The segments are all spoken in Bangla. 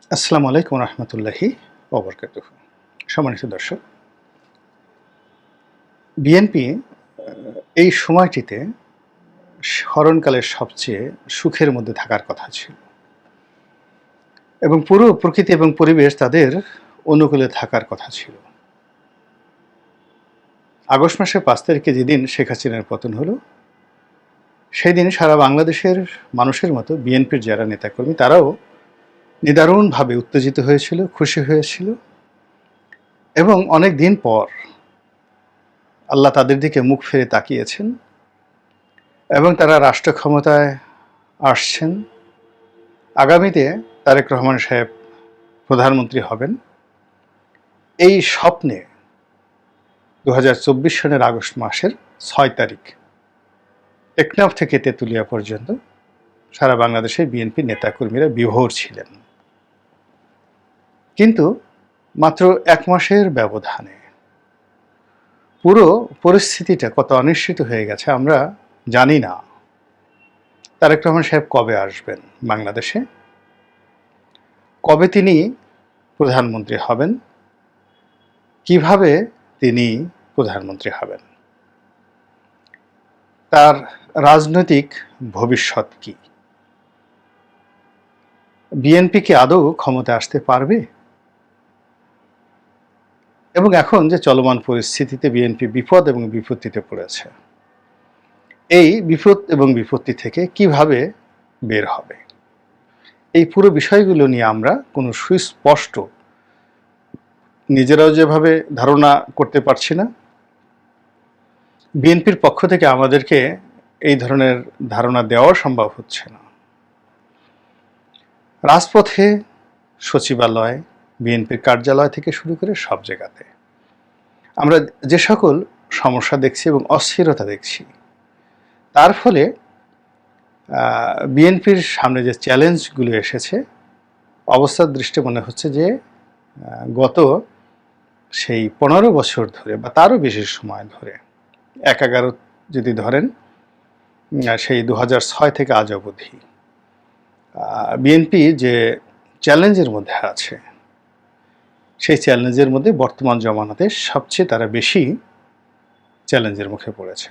আসসালামু আলাইকুম রহমতুল্লাহি ওবরকাতুহ। সম্মানিত দর্শক, বিএনপি এই সময়টিতে স্মরণকালের সবচেয়ে সুখের মধ্যে থাকার কথা ছিল এবং পুরো প্রকৃতি এবং পরিবেশ তাদের অনুকূলে থাকার কথা ছিল। আগস্ট মাসের 5 তারিখে যেদিন শেখ হাসিনার পতন হলো, সেই দিন সারা বাংলাদেশের মানুষের মতো বিএনপির যারা নেতাকর্মী তারাও নিদারুণভাবে উত্তেজিত হয়েছিল, খুশি হয়েছিল এবং অনেক দিন পর আল্লাহ তাদের দিকে মুখ ফিরে তাকিয়েছেন এবং তারা রাষ্ট্র ক্ষমতায় আসছেন। আগামীতে তারেক রহমান সাহেব প্রধানমন্ত্রী হবেন, এই স্বপ্নে 2024 সনের আগস্ট মাসের 6 তারিখ টেকনাফ থেকে তেঁতুলিয়া পর্যন্ত সারা বাংলাদেশের বিএনপি নেতাকর্মীরা বিভোর ছিলেন। কিন্তু মাত্র 1 মাসের ব্যবধানে পুরো পরিস্থিতিটা কত অনিশ্চিত হয়ে গেছে আমরা জানি না। তারেক রহমান সাহেব কবে আসবেন বাংলাদেশে, কবে তিনি প্রধানমন্ত্রী হবেন, কিভাবে তিনি প্রধানমন্ত্রী হবেন, তার রাজনৈতিক ভবিষ্যৎ কি, বিএনপি কি আদৌ ক্ষমতা আসতে পারবে, এবং এখন যে চলমান পরিস্থিতিতে বিএনপি বিপদ এবং বিপত্তিতে পড়েছে, এই বিপদ এবং বিপত্তি থেকে কিভাবে বের হবে, এই পুরো বিষয়গুলো নিয়ে আমরা কোনো সুস্পষ্ট নিজেরাও যেভাবে ধারণা করতে পারছি না, বিএনপির পক্ষ থেকে আমাদেরকে এই ধরনের ধারণা দেওয়া সম্ভব হচ্ছে না। রাজপথে, সচিবালয়, বিএনপির কার্যালয় থেকে শুরু করে সব জায়গাতে আমরা যে সকল সমস্যা দেখছি এবং অস্থিরতা দেখছি, তার ফলে বিএনপির সামনে যে চ্যালেঞ্জগুলো এসেছে, অবস্থার দৃষ্টি মনে হচ্ছে যে গত সেই 15 বছর ধরে বা তারও বেশি সময় ধরে, 11 যদি ধরেন, সেই 2006 থেকে আজ অবধি বিএনপি যে চ্যালেঞ্জের মধ্যে আছে, সেই চ্যালেঞ্জের মধ্যে বর্তমান জমানাতে সবচেয়ে তারা বেশি চ্যালেঞ্জের মুখে পড়েছে।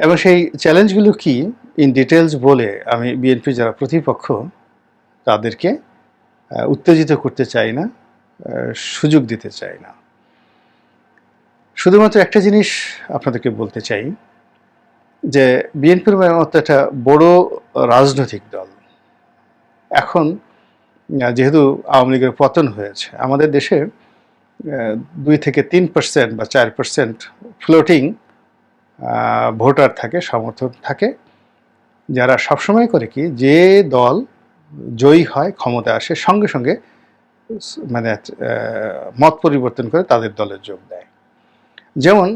এবং সেই চ্যালেঞ্জগুলো কি ইন ডিটেলস বলে আমি বিএনপি যারা প্রতিপক্ষ তাদেরকে উত্তেজিত করতে চাই না, সুযোগ দিতে চাই না। শুধুমাত্র একটা জিনিস আপনাদেরকে বলতে চাই যে বিএনপির মতো একটা বড় রাজনৈতিক দল এখন, যেহেতু আওয়ামী লীগের পতন হয়েছে, আমাদের দেশে 2 থেকে 3% বা 4% ফ্লোটিং ভোটার থাকে, সমর্থক থাকে, যারা সবসময় করে কি যে দল জয়ী হয়, ক্ষমতা আসে, সঙ্গে সঙ্গে মানে মত পরিবর্তন করে তাদের দলে যোগ দেয়। যেমন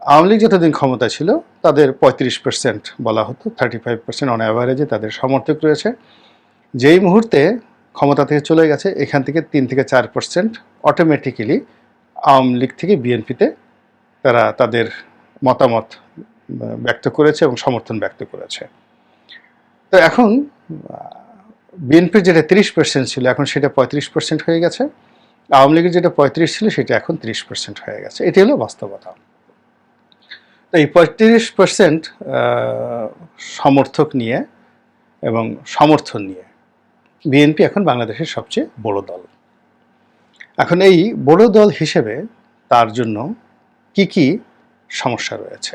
আওয়ামী লীগ যতদিন ক্ষমতা ছিল তাদের 35% বলা হতো, 35% অন অ্যাভারেজে তাদের সমর্থক রয়েছে। যেই মুহূর্তে ক্ষমতা থেকে চলে গেছে, এখান থেকে 3 থেকে 4% অটোমেটিক্যালি আওয়ামী লীগ থেকে বিএনপিতে তারা তাদের মতামত ব্যক্ত করেছে এবং সমর্থন ব্যক্ত করেছে। তো এখন বিএনপির যেটা 30% ছিল এখন সেটা 35% হয়ে গেছে, আওয়ামী লীগের যেটা 35 ছিল সেটা এখন 30% হয়ে গেছে। এটি হলো বাস্তবতা। তো এই 35% সমর্থক নিয়ে এবং সমর্থন নিয়ে বিএনপি এখন বাংলাদেশের সবচেয়ে বড় দল। এখন এই বড় দল হিসেবে তার জন্য কি কি সমস্যা রয়েছে,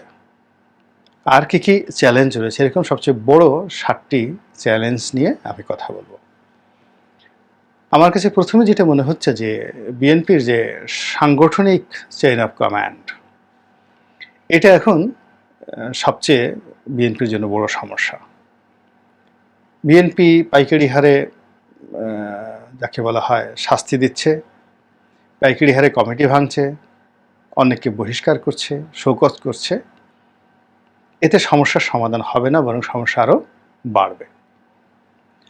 আর কি কি চ্যালেঞ্জ রয়েছে, এরকম সবচেয়ে বড় 7টি চ্যালেঞ্জ নিয়ে আমি কথা বলবো। আমার কাছে প্রথমে যেটা মনে হচ্ছে যে বিএনপির যে সাংগঠনিক চেইন অফ কমান্ড, এটা এখন সবচেয়ে বিএনপির জন্য বড় সমস্যা। বিএনপি পাইকারি হারে যাকে বলা হয় শাস্তি দিচ্ছে, পাইকারি হারে কমিটি ভাঙছে, অনেককে বহিষ্কার করছে, শোকজ করছে। এতে সমস্যার সমাধান হবে না, বরং সমস্যা আরও বাড়বে।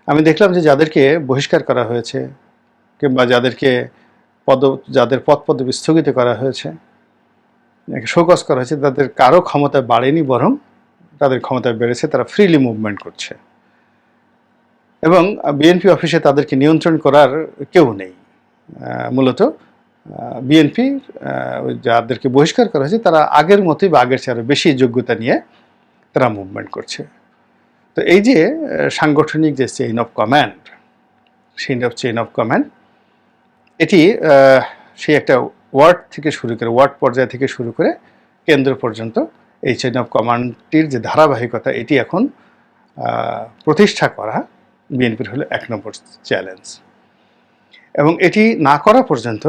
আমি দেখলাম যে যাদেরকে বহিষ্কার করা হয়েছে কিংবা যাদের পদ পদবি স্থগিত করা হয়েছে, শোকজ করা হয়েছে, তাদের কারো ক্ষমতা বাড়েনি, বরং তাদের ক্ষমতা বেড়েছে, তারা ফ্রিলি মুভমেন্ট করছে। এবং বিএনপি অফিসে তাদেরকে নিয়ন্ত্রণ করার কেউ নেই। মূলত বিএনপি যাদেরকে বহিষ্কার করা হয়েছে তারা আগের মতোই বা আগের চেয়ে আরও বেশি যোগ্যতা নিয়ে তারা মুভমেন্ট করছে। তো এই যে সাংগঠনিক যে chain of command, chain of command এটি সেই একটা ওয়ার্ড থেকে শুরু করে, ওয়ার্ড পর্যায় থেকে শুরু করে কেন্দ্র পর্যন্ত এই চেইন অফ কমান্ডটির যে ধারাবাহিকতা, এটি এখন প্রতিষ্ঠা করা বিএনপির হলো 1 নম্বর চ্যালেঞ্জ। এবং এটি না করা পর্যন্ত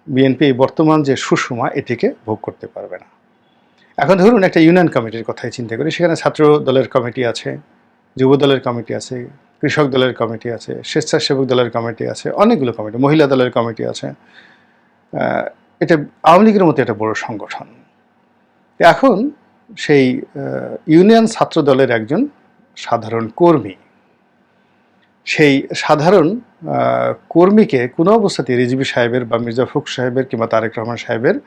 বিএনপি বর্তমান যে সুষমা এটিকে ভোগ করতে পারবে না। এখন ধরুন একটা ইউনিয়ন কমিটির কথাই চিন্তা করি, সেখানে ছাত্র দলের কমিটি আছে, যুব দলের কমিটি আছে, কৃষক দলের কমিটি আছে, স্বেচ্ছাসেবক দলের কমিটি আছে, অনেকগুলো কমিটি, মহিলা দলের কমিটি আছে। এটা আওয়ামী লীগের মতো একটা বড় সংগঠন। এখন সেই ইউনিয়ন ছাত্র দলের একজন সাধারণ কর্মী, সেই সাধারণ কর্মীকে কোনো অবস্থাতে রিজভী সাহেবের বা মির্জা ফখরুল সাহেবের কিংবা তারেক রহমান সাহেবের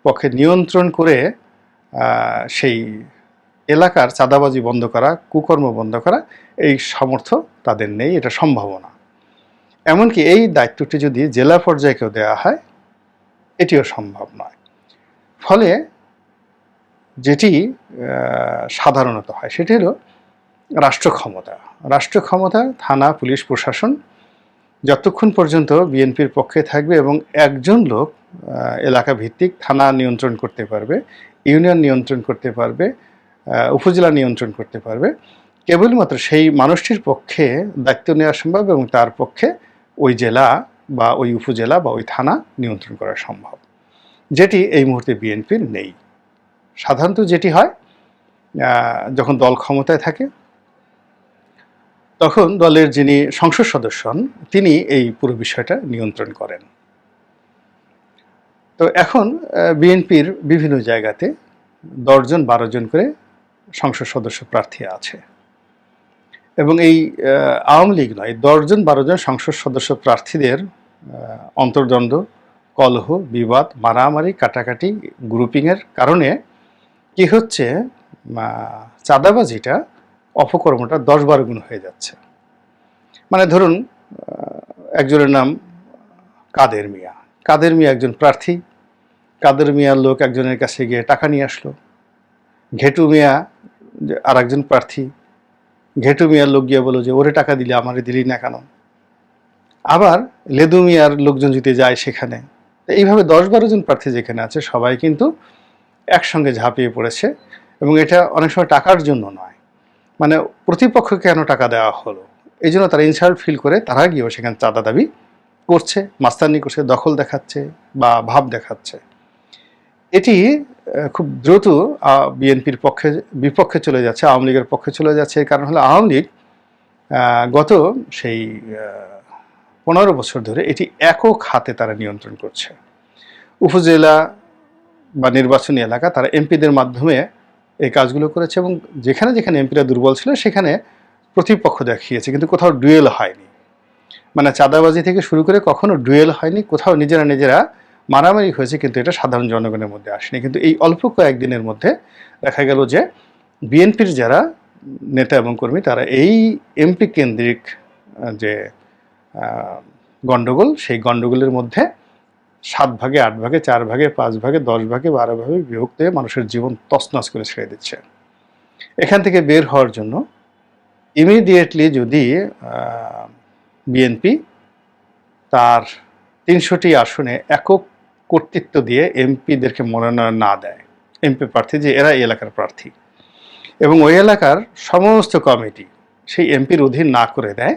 পক্ষে নিয়ন্ত্রণ করে সেই এলাকার চাঁদাবাজি বন্ধ করা, কুকর্ম বন্ধ করা, এই সামর্থ্য তাদের নেই, এটা সম্ভাবনা। এমনকি এই দায়িত্বটি যদি জেলা পর্যায়েকেও দেওয়া হয় এটিও সম্ভব নয়। ফলে যেটি সাধারণত হয় সেটি হলো রাষ্ট্র ক্ষমতা, থানা, পুলিশ, প্রশাসন যতক্ষণ পর্যন্ত বিএনপির পক্ষে থাকবে এবং একজন লোক এলাকা ভিত্তিক থানা নিয়ন্ত্রণ করতে পারবে, ইউনিয়ন নিয়ন্ত্রণ করতে পারবে, উপজেলা নিয়ন্ত্রণ করতে পারবে, কেবলমাত্র সেই মানুষটির পক্ষে দায়িত্ব নেওয়া সম্ভব এবং তার পক্ষে ওই জেলা বা ওই উপজেলা বা ওই থানা নিয়ন্ত্রণ করা সম্ভব, যেটি এই মুহূর্তে বিএনপির নেই। সাধারণত যেটি হয়, যখন দল ক্ষমতায় থাকে তখন দলের যিনি সংসদ সদস্য হন তিনি এই পুরো বিষয়টা নিয়ন্ত্রণ করেন। তো এখন বিএনপির বিভিন্ন জায়গাতে 10 জন 12 জন করে সংসদ সদস্য প্রার্থী আছে এবং এই আওয়ামী লীগ নয়, 10 জন 12 জন সংসদ সদস্য প্রার্থীদের অন্তর্দ্বন্দ্ব, কলহ, বিবাদ, মারামারি, কাটাকাটি, গ্রুপিংয়ের কারণে কি হচ্ছে, চাঁদাবাজিটা, অপকর্মটা 10-12 গুণ হয়ে যাচ্ছে। মানে ধরুন একজনের নাম কাদের মিয়া একজন প্রার্থী, কাদের মিয়ার লোক একজনের কাছে গিয়ে টাকা নিয়ে আসলো। ঘেটু মিয়া আর একজন প্রার্থী, ঘেটু মিয়ার লোক গিয়ে বললো যে ওরে টাকা দিলে আমারে দিলি না কেন। আবার লেদু মিয়ার লোকজন যদি যায় সেখানে, এইভাবে 10-12 জন প্রার্থী যেখানে আছে সবাই কিন্তু একসঙ্গে ঝাঁপিয়ে পড়েছে এবং এটা অনেক সময় টাকার জন্য নয়, মানে প্রতিপক্ষকে কেন টাকা দেওয়া হলো এই জন্য তারা ইনসাল্ট ফিল করে তারা গিয়েও সেখানে চাঁদা দাবি করছে, মাস্তানি করছে, দখল দেখাচ্ছে বা ভাব দেখাচ্ছে। এটি খুব দ্রুত বিএনপির বিপক্ষে চলে যাচ্ছে, আওয়ামী লীগের পক্ষে চলে যাচ্ছে। কারণ হলো আওয়ামী লীগ গত সেই 15 বছর ধরে এটি একক হাতে তারা নিয়ন্ত্রণ করছে। উপজেলা বা নির্বাচনী এলাকা তারা এমপিদের মাধ্যমে এই কাজগুলো করেছে এবং যেখানে যেখানে এমপিরা দুর্বল ছিল সেখানে প্রতিপক্ষ দেখিয়েছে, কিন্তু কোথাও ডুয়েল হয়নি। মানে চাঁদাবাজি থেকে শুরু করে কখনো ডুয়েল হয়নি, কোথাও নিজেরা মারামারি হয়েছে, কিন্তু এটা সাধারণ জনগণের মধ্যে আসেনি। কিন্তু এই অল্প কয়েকদিনের মধ্যে দেখা গেল যে বিএনপির যারা নেতা এবং কর্মী তারা এই এমপি কেন্দ্রিক যে গণ্ডগোল, সেই গণ্ডগোলের মধ্যে 7 ভাগে 8 ভাগে 4 ভাগে 5 ভাগে 10 ভাগে 12 ভাগে বিভক্ত হয়ে মানুষের জীবন তছনছ করে ছেড়ে দিচ্ছে। এখান থেকে বের হওয়ার জন্য ইমিডিয়েটলি যদি বিএনপি তার 300টি আসনে একক কর্তৃত্ব দিয়ে এমপিদেরকে মনোনয়ন না দেয়, এমপি প্রার্থী যে এরা এই এলাকার প্রার্থী, এবং ওই এলাকার সমস্ত কমিটি সেই এমপির অধীন না করে দেয়,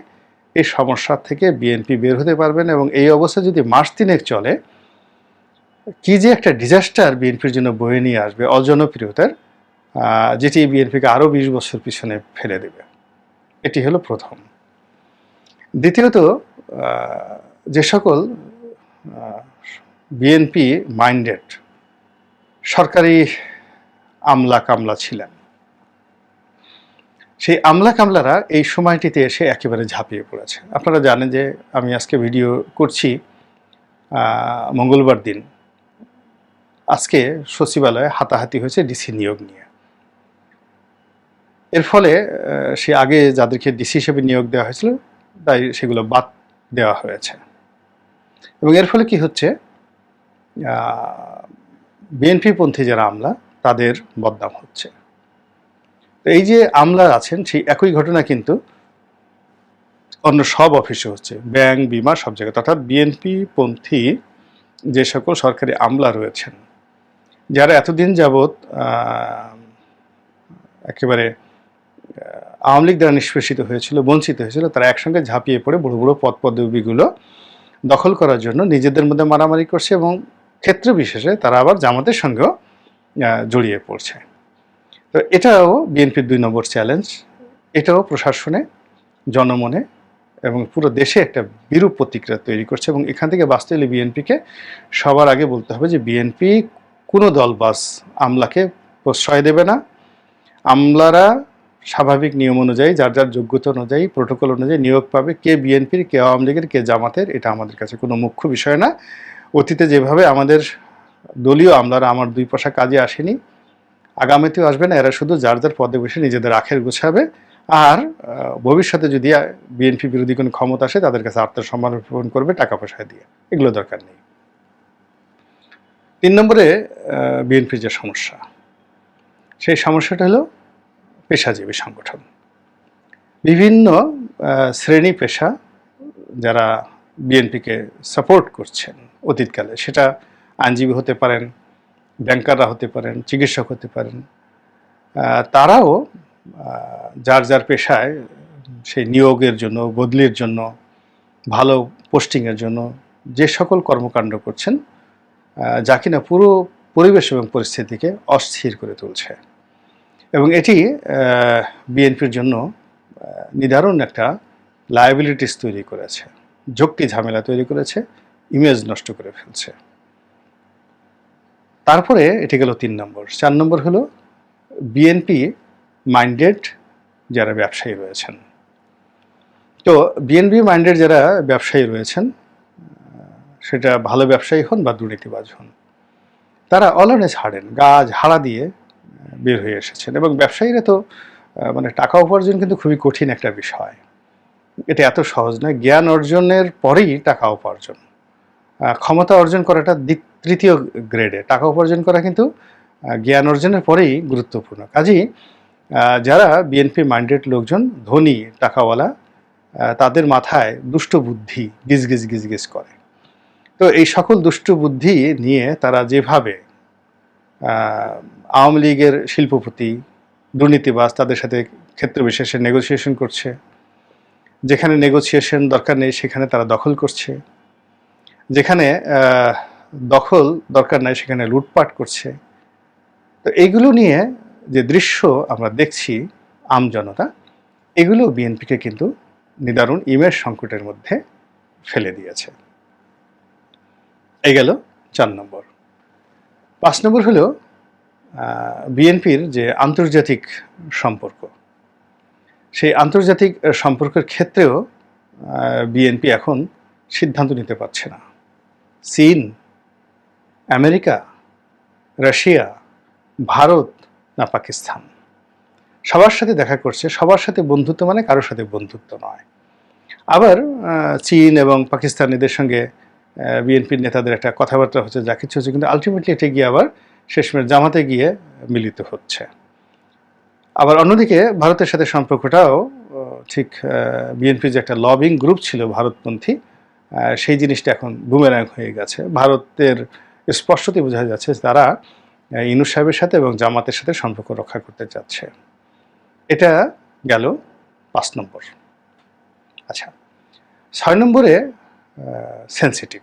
এই সমস্যা থেকে বিএনপি বের হতে পারবেন। এবং এই অবস্থা যদি মাস 3 চলে, কি যে একটা ডিজাস্টার বিএনপির জন্য বয়ে নিয়ে আসবে, অজনপ্রিয়তার, যেটি বিএনপিকে আরও 20 বছর পিছনে ফেলে দেবে। এটি হলো প্রথম। দ্বিতীয়ত, যে সকল বিএনপি মাইন্ডেড সরকারি আমলা কামলা ছিলেন, সেই আমলা কামলারা এই সময়টিতে এসে একেবারে ঝাঁপিয়ে পড়েছে। আপনারা জানেন যে আমি আজকে ভিডিও করছি মঙ্গলবার দিন, আজকে সচিবালয়ে হাতাহাতি হয়েছে ডিসি নিয়োগ নিয়ে। এর ফলে সে আগে যাদেরকে ডিসি হিসেবে নিয়োগ দেওয়া হয়েছিল তাই সেগুলো বাদ দেওয়া হয়েছে। এবং এর ফলে কি হচ্ছে, বিএনপিপন্থী যারা আমলা তাদের বদনাম হচ্ছে। তো এই যে আমলা আছেন, সেই একই ঘটনা কিন্তু অন্য সব অফিসে হচ্ছে, ব্যাংক, বিমা, সব জায়গায়। অর্থাৎ বিএনপিপন্থী যে সকল সরকারি আমলা রয়েছেন, যারা এতদিন যাবৎ একেবারে আওয়ামী লীগ দ্বারা নিষ্পেষিত হয়েছিল, বঞ্চিত হয়েছিল, তারা একসঙ্গে ঝাঁপিয়ে পড়ে বড় বড় পদ পদবিগুলো দখল করার জন্য নিজেদের মধ্যে মারামারি করছে, এবং ক্ষেত্র বিশেষে তারা আবার জামাতের সঙ্গেও জড়িয়ে পড়ছে। তো এটাও বিএনপির 2 নম্বর চ্যালেঞ্জ। এটাও প্রশাসনে, জনমনে এবং পুরো দেশে একটা বিরূপ প্রতিক্রিয়া তৈরি করছে। এবং এখান থেকে বাঁচতে হলে বিএনপিকে সবার আগে বলতে হবে যে বিএনপি কোনো দলবাজ আমলাকে প্রশ্রয় দেবে না। আমলারা স্বাভাবিক নিয়ম অনুযায়ী, যার যার যোগ্যতা অনুযায়ী, প্রোটোকল অনুযায়ী নিয়োগ পাবে। কে বিএনপির, কে আওয়ামী লীগের, কে জামাতের, এটা আমাদের কাছে কোনো মুখ্য বিষয় না। অতীতে যেভাবে আমাদের দলীয় আমলারা আমার 2 পয়সা কাজে আসেনি, আগামীতেও আসবে না। এরা শুধু যার যার পদে বসে নিজেদের আখের গোছাবে, আর ভবিষ্যতে যদি বিএনপি বিরোধী কোনো ক্ষমতা আসে তাদের কাছে আত্মসমর্পণ করবে টাকা পয়সা দিয়ে। এগুলো দরকার নেই। 3 নম্বরে বিএনপির যে সমস্যা, সেই সমস্যাটা হলো পেশাজীবী সংগঠন। বিভিন্ন শ্রেণী পেশা যারা বিএনপিকে সাপোর্ট করছেন অতীতকালে, সেটা আইনজীবী হতে পারেন, ব্যাংকাররা হতে পারেন, চিকিৎসক হতে পারেন, তারাও যার যার পেশায় সেই নিয়োগের জন্য, বদলির জন্য, ভালো পোস্টিংয়ের জন্য যে সকল কর্মকাণ্ড করছেন, যা কিনা পুরো পরিবেশ এবং পরিস্থিতিকে অস্থির করে তুলছে। এবং এটি বিএনপির জন্য নিদারুণ একটা লায়াবিলিটিস তৈরি করেছে, ঝক্কি ঝামেলা তৈরি করেছে, ইমেজ নষ্ট করে ফেলছে। তারপরে এটি গেল 3 নম্বর। 4 নম্বর হলো বিএনপি মাইন্ডেড যারা ব্যবসায়ী রয়েছেন। তো বিএনপি মাইন্ডেড যারা ব্যবসায়ী রয়েছেন, সেটা ভালো ব্যবসায়ী হন বা দুর্নীতিবাজ হন, তারা অলনে ছাড়েন, গা ঝাড়া দিয়ে বের হয়ে এসেছেন। এবং ব্যবসায়ীরা তো মানে টাকা উপার্জন কিন্তু খুবই কঠিন একটা বিষয়, এটা এত সহজ নয়। জ্ঞান অর্জনের পরেই টাকা উপার্জন, ক্ষমতা অর্জন করাটা তৃতীয় গ্রেডে, টাকা উপার্জন করা কিন্তু জ্ঞান অর্জনের পরেই গুরুত্বপূর্ণ। কাজেই যারা বিএনপি মাইন্ডেড লোকজন, ধনী, টাকাওয়ালা, তাদের মাথায় দুষ্ট বুদ্ধি গিজগিজ গিজগিজ করে। তো এই সকল দুষ্ট বুদ্ধি নিয়ে তারা যেভাবে আওয়ামী লীগের শিল্পপতি, দুর্নীতিবাজ, তাদের সাথে ক্ষেত্র বিশেষে নেগোসিয়েশন করছে, যেখানে নেগোসিয়েশন দরকার নেই সেখানে তারা দখল করছে, যেখানে দখল দরকার নাই সেখানে লুটপাট করছে। তো এইগুলো নিয়ে যে দৃশ্য আমরা দেখছি আমজনতা, এগুলো বিএনপিকে কিন্তু নিদারুণ ইমেজ সংকটের মধ্যে ফেলে দিয়েছে। এই গেল 4 নম্বর। 5 নম্বর হলো বিএনপির যে আন্তর্জাতিক সম্পর্ক, সেই আন্তর্জাতিক সম্পর্কের ক্ষেত্রেও বিএনপি এখন সিদ্ধান্ত নিতে পারছে না। চীন, আমেরিকা, রাশিয়া, ভারত না পাকিস্তান, সবার সাথে দেখা করছে। সবার সাথে বন্ধুত্ব মানে কারোর সাথে বন্ধুত্ব নয়। আবার চীন এবং পাকিস্তানিদের সঙ্গে বিএনপির নেতাদের একটা কথাবার্তা হচ্ছে, যা কিছু হচ্ছে, কিন্তু আলটিমেটলি এটা গিয়ে আবার শেষমেশ জামাতে গিয়ে মিলিত হচ্ছে। আবার অন্যদিকে ভারতের সাথে সম্পর্কটাও ঠিক বিএনপির যে একটা লবিং গ্রুপ ছিল ভারতপন্থী, সেই জিনিসটা এখন বুমেরাং হয়ে গেছে। ভারতের স্পষ্টতই বোঝা যাচ্ছে তারা ইউনূস সাহেবের সাথে এবং জামাতের সাথে সম্পর্ক রক্ষা করতে চাচ্ছে। এটা গেল 5 নম্বর। আচ্ছা, 6 নম্বরে সেন্সিটিভ,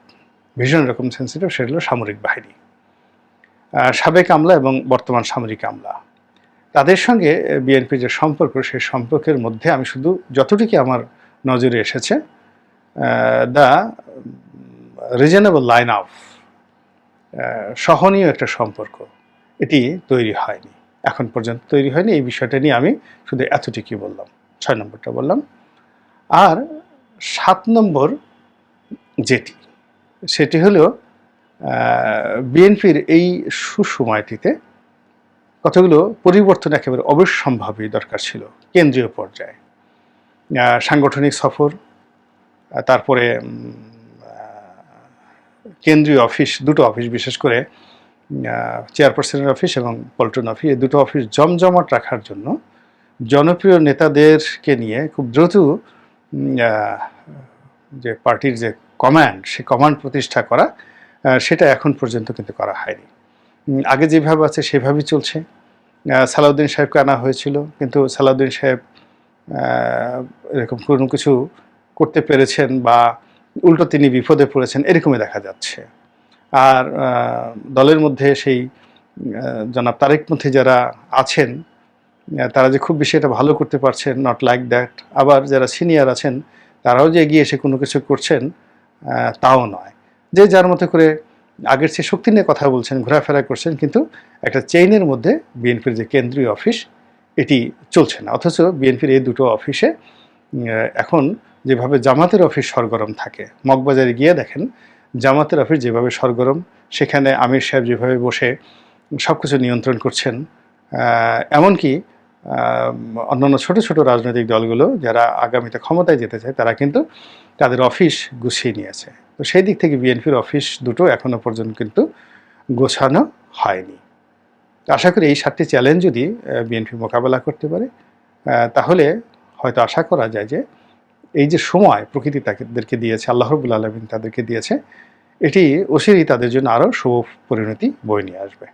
ভীষণ রকম সেন্সিটিভ, সেটা হলো সামরিক বাহিনী। সাবেক আমলা এবং বর্তমান সামরিক আমলা, তাদের সঙ্গে বিএনপির যে সম্পর্ক, সেই সম্পর্কের মধ্যে আমি শুধু যতটুকু আমার নজরে এসেছে, দ্য রিজনেবল লাইন অফ, সহনীয় একটা সম্পর্ক, এটি তৈরি হয়নি, এখন পর্যন্ত তৈরি হয়নি। এই বিষয়টা নিয়ে আমি শুধু এতটুকুই বললাম, 6 নম্বরটা বললাম। আর 7 নম্বর যেটি, সেটি হলো বিএনপির এই সুসময়টিতে কতগুলো পরিবর্তন একেবারে অবশ্যম্ভাবী দরকার ছিল কেন্দ্রীয় পর্যায়ে। সাংগঠনিক সফর, তারপরে কেন্দ্রীয় অফিস, দুটো অফিস, বিশেষ করে চেয়ারপারসনের অফিস এবং পল্টন অফিস, এই দুটো অফিস জমজমাট রাখার জন্য জনপ্রিয় নেতাদেরকে নিয়ে খুব দ্রুত যে পার্টির যে কমান্ড, সে কমান্ড প্রতিষ্ঠা করা, সেটা এখন পর্যন্ত কিন্তু করা হয়নি। আগে যেভাবে আছে সেভাবেই চলছে। সালাউদ্দিন সাহেবকে আনা হয়েছিল, কিন্তু সালাউদ্দিন সাহেব এরকম কোনো কিছু করতে পেরেছেন বা উল্টো তিনি বিপদে পড়েছেন, এরকমই দেখা যাচ্ছে। আর দলের মধ্যে সেই জনাব তারেক মধ্যে যারা আছেন, তারা যে খুব বেশি এটা ভালো করতে পারছেন, নট লাইক দ্যাট। আবার যারা সিনিয়র আছেন তারাও যে এগিয়ে এসে কোনো কিছু করছেন, তাও নয়। যে যার মতো করে আগের চেয়ে শক্তি নিয়ে কথা বলছেন, ঘোরাফেরা করছেন, কিন্তু একটা চেইনের মধ্যে বিএনপির যে কেন্দ্রীয় অফিস, এটি চলছে না। অথচ বিএনপির এই দুটো অফিসে এখন যেভাবে জামাতের অফিস সরগরম থাকে, মগবাজারে গিয়ে দেখেন জামাতের অফিস যেভাবে সরগরম, সেখানে আমির সাহেব যেভাবে বসে সব কিছু নিয়ন্ত্রণ করছেন, এমনকি অন্যান্য ছোট ছোট রাজনৈতিক দলগুলো যারা আগামীতে ক্ষমতায় যেতে চায়, তারা কিন্তু তাদের অফিস গুছিয়ে নিয়েছে। তো সেই দিক থেকে বিএনপির অফিস দুটো এখনো পর্যন্ত কিন্তু গোছানো হয়নি। আশা করি এই 7টি চ্যালেঞ্জ যদি বিএনপি মোকাবেলা করতে পারে, তাহলে হয়তো আশা করা যায় যে এই যে সময় প্রকৃতি তাদেরকে দিয়েছে, আল্লাহ রাব্বুল আলামিন তাদেরকে দিয়েছে, এটি অচিরেই তাদের জন্য আরও শুভ পরিণতি বয়ে নিয়ে আসবে।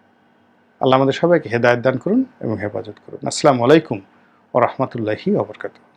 আল্লাহ আমাদের সবাইকে হেদায়েত দান করুন এবং হেফাজত করুন। আসসালামু আলাইকুম ওয়া রাহমাতুল্লাহি ওয়া বারাকাতুহু।